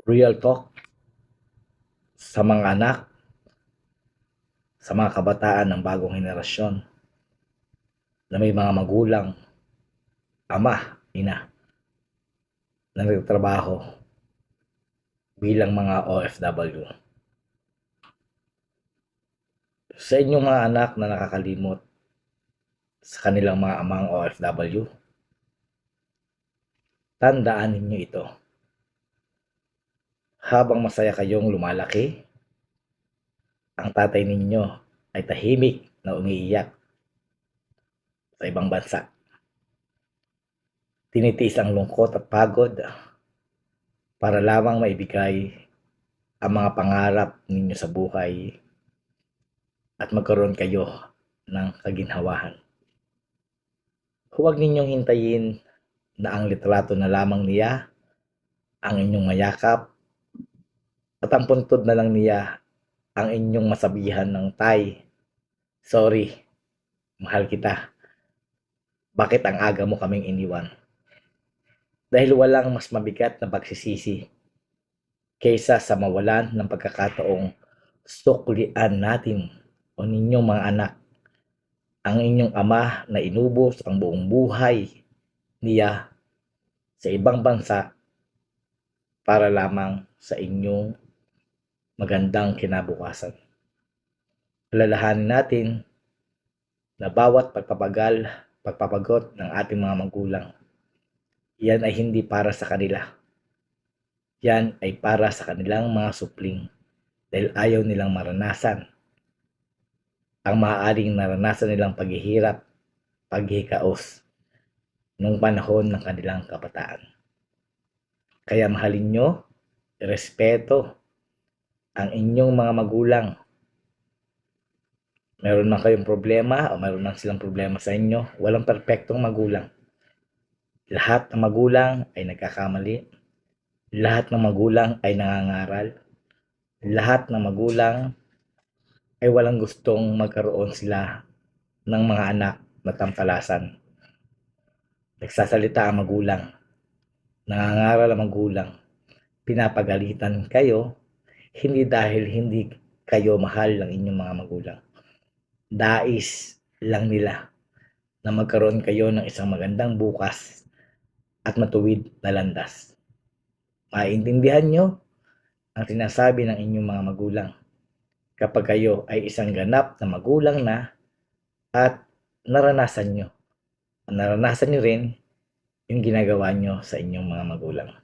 Real talk sa mga anak, sa mga kabataan ng bagong henerasyon na may mga magulang, ama, ina na nagtatrabaho bilang mga OFW. Sa inyong mga anak na nakakalimot sa kanilang mga amang OFW, tandaan ninyo ito. Habang masaya kayong lumalaki, ang tatay ninyo ay tahimik na umiiyak sa ibang bansa. Tinitiis ang lungkot at pagod para lamang maibigay ang mga pangarap ninyo sa buhay at magkaroon kayo ng kaginhawahan. Huwag ninyong hintayin na ang litrato na lamang niya ang inyong mayakap at ang puntod na lang niya ang inyong masabihan ng tay, sorry, mahal kita. Bakit ang aga mo kaming iniwan? Dahil walang mas mabigat na pagsisisi kaysa sa mawalan ng pagkakataong suklian natin o ninyong mga anak ang inyong ama na inubos ang buong buhay niya sa ibang bansa para lamang sa inyong magandang kinabukasan. Alalahanin natin na bawat pagpapagot ng ating mga magulang, yan ay hindi para sa kanila. Yan ay para sa kanilang mga supling dahil ayaw nilang maranasan ang maaaring naranasan nilang paghihirap, paghihikaos nung panahon ng kanilang kabataan. Kaya mahalin nyo, respeto ang inyong mga magulang. Meron man kayong problema o meron man silang problema sa inyo, walang perpektong magulang. Lahat ng magulang ay nagkakamali. Lahat ng magulang ay nangangaral. Lahat ng magulang ay walang gustong magkaroon sila ng mga anak na tampalasan. Nagsasalita ang magulang. Nangangaral ang magulang. Pinapagalitan kayo hindi dahil hindi kayo mahal ng inyong mga magulang. Dais lang nila na magkaroon kayo ng isang magandang bukas at matuwid na landas. Maiintindihan nyo ang sinasabi ng inyong mga magulang kapag kayo ay isang ganap na magulang na at naranasan nyo. Naranasan nyo rin yung ginagawa nyo sa inyong mga magulang.